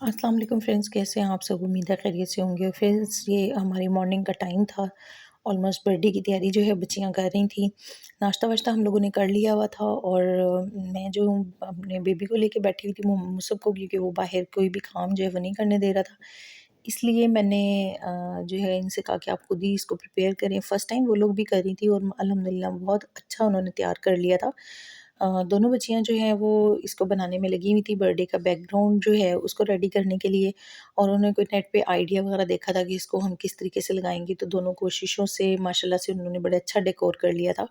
अस्सलाम वालेकुम फ्रेंड्स, कैसे हैं आप सब? उम्मीद है खैरियत से होंगे। फ्रेंड्स, ये हमारी मॉर्निंग का टाइम था। ऑलमोस्ट बर्थडे की तैयारी जो है बच्चियां कर रही थी। नाश्ता वाश्ता हम लोगों ने कर लिया हुआ था और मैं जो हूँ अपने बेबी को लेके बैठी हुई थी मुसब को, क्योंकि वो बाहर कोई भी काम जो है वो नहीं करने दे रहा था। इसलिए मैंने जो है इनसे कहा कि आप खुद ही इसको प्रिपेयर करें। फ़र्स्ट टाइम वो लोग भी कर रही थी और अल्हम्दुलिल्लाह बहुत अच्छा उन्होंने तैयार कर लिया था। दोनों बच्चियाँ जो हैं वो इसको बनाने में लगी हुई थी, बर्थडे का बैकग्राउंड जो है उसको रेडी करने के लिए। और उन्होंने कोई नेट पे आइडिया वगैरह देखा था कि इसको हम किस तरीके से लगाएँगे, तो दोनों कोशिशों से माशाल्लाह से उन्होंने बड़ा अच्छा डेकोर कर लिया था।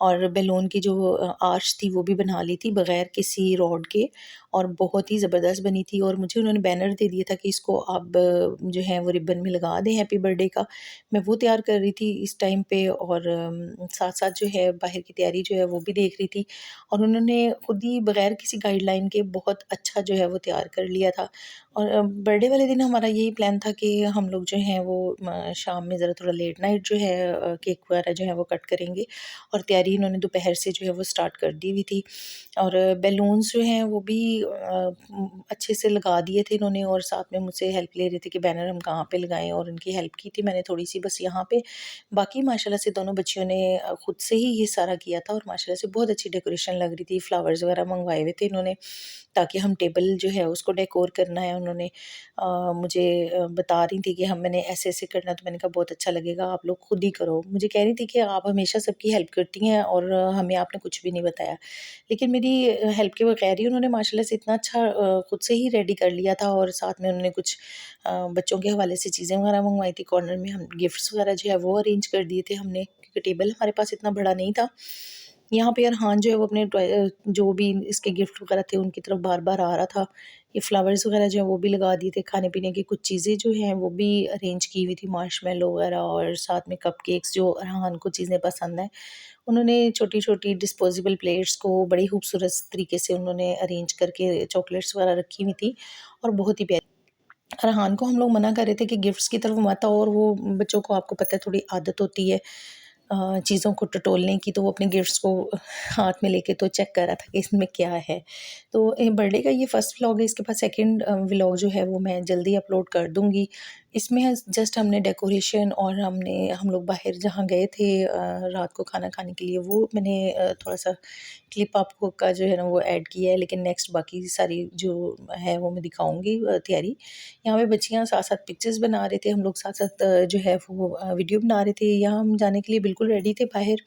और बैलून की जो आर्च थी वो भी बना ली थी बगैर किसी रॉड के, और बहुत ही ज़बरदस्त बनी थी। और मुझे उन्होंने बैनर दे दिया था कि इसको आप जो है वो रिबन में लगा दें हैप्पी बर्थडे का। मैं वो तैयार कर रही थी इस टाइम पे, और साथ-साथ जो है बाहर की तैयारी जो है वो भी देख रही थी। और उन्होंने खुद ही बगैर किसी गाइडलाइन के बहुत अच्छा जो है वो तैयार कर लिया था। और बर्थडे वाले दिन हमारा यही प्लान था कि हम लोग जो हैं वो शाम में ज़रा थोड़ा लेट नाइट जो है केक वगैरह जो है वो कट करेंगे। और तैयारी इन्होंने दोपहर से जो है वो स्टार्ट कर दी हुई थी। और बैलून्स जो हैं वो भी अच्छे से लगा दिए थे इन्होंने, और साथ में मुझसे हेल्प ले रहे थे कि बैनर हम कहाँ पे लगाएँ, और उनकी हेल्प की थी मैंने थोड़ी-सी बस यहाँ पे। बाकी माशाल्लाह से दोनों बच्चियों ने खुद से ही ये सारा किया था, और माशाल्लाह से बहुत अच्छी डेकोरेशन लग रही थी। फ्लावर्स वगैरह मंगवाए हुए थे इन्होंने, ताकि हम टेबल जो है उसको डेकोर करना है। उन्होंने मुझे बता रही थी कि हम मैंने ऐसे-ऐसे करना है, तो मैंने कहा बहुत अच्छा लगेगा, आप लोग खुद ही करो। मुझे कह रही थी कि आप हमेशा सबकी हेल्प करती हैं और हमें आपने कुछ भी नहीं बताया। लेकिन मेरी हेल्प के बगैर ही उन्होंने माशाल्लाह से इतना अच्छा खुद से ही रेडी कर लिया था। और साथ में उन्होंने कुछ बच्चों के हवाले से चीज़ें वगैरह मँगवाई थी। कॉर्नर में हम गिफ्ट्स वगैरह जो है वो अरेंज कर दिए थे हमने, क्योंकि टेबल हमारे पास इतना बड़ा नहीं था। यहाँ पे अरहान जो है वो अपने जो भी इसके गिफ्ट वगैरह थे उनकी तरफ बार-बार आ रहा था। ये फ्लावर्स वगैरह जो है वो भी लगा दिए थे। खाने-पीने की कुछ चीज़ें जो हैं वो भी अरेंज की हुई थी, मार्शमैलो वगैरह, और साथ में कपकेक्स जो अरहान को चीज़ें पसंद हैं। उन्होंने छोटी-छोटी डिस्पोजेबल प्लेट्स को बड़ी खूबसूरत तरीके से उन्होंने अरेंज करके चॉकलेट्स वगैरह रखी हुई थी, और बहुत ही प्यारी। अरहान को हम लोग मना कर रहे थे कि गिफ्ट्स की तरफ मत आओ, और वो बच्चों को आपको पता है थोड़ी आदत होती है चीज़ों को टटोलने की, तो वो अपने गिफ्ट्स को हाथ में लेके तो चेक कर रहा था कि इसमें क्या है। तो बर्थडे का ये फर्स्ट व्लॉग है, इसके बाद सेकंड व्लॉग जो है वो मैं जल्दी अपलोड कर दूँगी। इसमें जस्ट हमने डेकोरेशन, और हम लोग बाहर जहाँ गए थे रात को खाना खाने के लिए, वो मैंने थोड़ा-सा क्लिप आपको का जो है ना वो ऐड किया है। लेकिन नेक्स्ट बाकी सारी जो है वो मैं दिखाऊँगी तैयारी। यहाँ पे बच्चियाँ साथ-साथ पिक्चर्स बना रहे थे, हम लोग साथ-साथ जो है वो वीडियो बना रहे थे। यहाँ हम जाने के लिए बिल्कुल रेडी थे बाहर।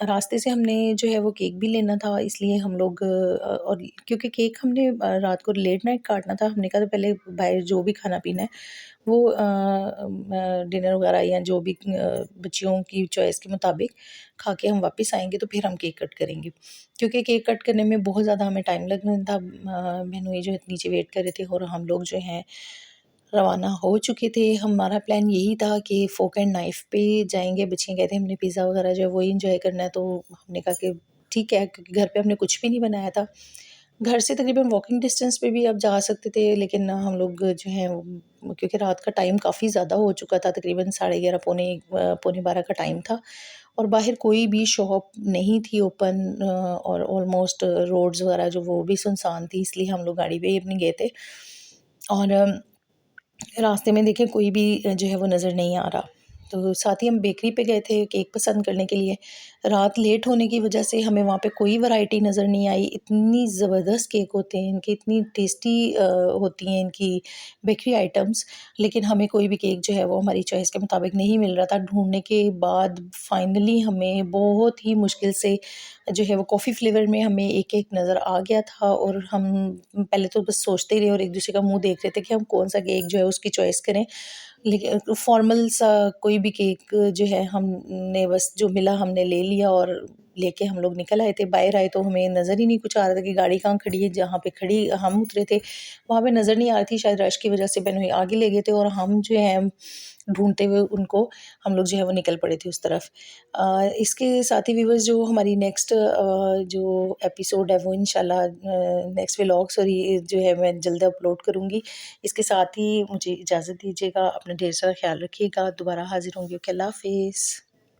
रास्ते से हमने जो है वो केक भी लेना था, इसलिए हम लोग और क्योंकि केक हमने रात को लेट नाइट काटना था, हमने कहा था पहले बाहर जो भी खाना-पीना है वो डिनर वगैरह या जो भी बच्चियों की चॉइस के मुताबिक खा के हम वापस आएँगे, तो फिर हम केक कट करेंगे। क्योंकि केक कट करने में बहुत ज़्यादा हमें टाइम लगना था। बहनोई जो है नीचे वेट कर रहे थे, और हम लोग जो हैं रवाना हो चुके थे। हमारा प्लान यही था कि फ़ोक एंड नाइफ़ पे जाएँगे। बच्चियाँ कहती हैं हमने पिज़्ज़ा वगैरह जो है वही एन्जॉय करना है, तो हमने कहा कि ठीक है, क्योंकि घर पे हमने कुछ भी नहीं बनाया था। घर से तकरीबन वॉकिंग डिस्टेंस पे भी आप जा सकते थे, लेकिन हम लोग जो हैं क्योंकि रात का टाइम काफ़ी ज़्यादा हो चुका था, तकरीबन 11:30 पौने 12 का टाइम था, और बाहर कोई भी शॉप नहीं थी ओपन, और ऑलमोस्ट रोड्स वगैरह जो वो भी सुनसान थी, इसलिए हम लोग गाड़ी पे ही अपनी गए थे। और रास्ते में देखें कोई भी जो है वो नज़र नहीं आ रहा। तो साथ ही हम बेकरी पे गए थे केक पसंद करने के लिए। रात लेट होने की वजह से हमें वहाँ पे कोई वैरायटी नज़र नहीं आई। इतनी ज़बरदस्त केक होते हैं इनके, इतनी टेस्टी होती हैं इनकी बेकरी आइटम्स, लेकिन हमें कोई भी केक जो है वो हमारी चॉइस के मुताबिक नहीं मिल रहा था। ढूँढने के बाद फाइनली हमें बहुत ही मुश्किल से जो है वो कॉफ़ी फ्लेवर में हमें एक केक नज़र आ गया था, और हम पहले तो बस सोचते ही रहे और एक-दूसरे का मुँह देख रहे थे कि हम कौन-सा केक जो है उसकी चॉइस करें। लेकिन फॉर्मल सा कोई भी केक जो है हमने बस जो मिला हमने ले लिया, और लेके हम लोग निकल आए थे। बाहर आए तो हमें नज़र ही नहीं कुछ आ रहा था कि गाड़ी कहाँ खड़ी है। जहाँ पे खड़ी हम उतरे थे वहाँ पे नज़र नहीं आ रही थी, शायद रश की वज़ह से बहनोई आगे ले गए थे, और हम जो है ढूँढते हुए उनको हम लोग जो है वो निकल पड़े थे उस तरफ। इसके साथ ही व्यूअर्स जो हमारी नेक्स्ट जो एपिसोड है वो इंशाल्लाह नेक्स्ट व्लॉग सॉरी जो है मैं जल्द अपलोड करूँगी। इसके साथ ही मुझे इजाज़त दीजिएगा। अपना ढेर सारा ख़्याल रखिएगा। दोबारा हाज़िर होंगी। ओके, अल्लाह हाफ़िज़।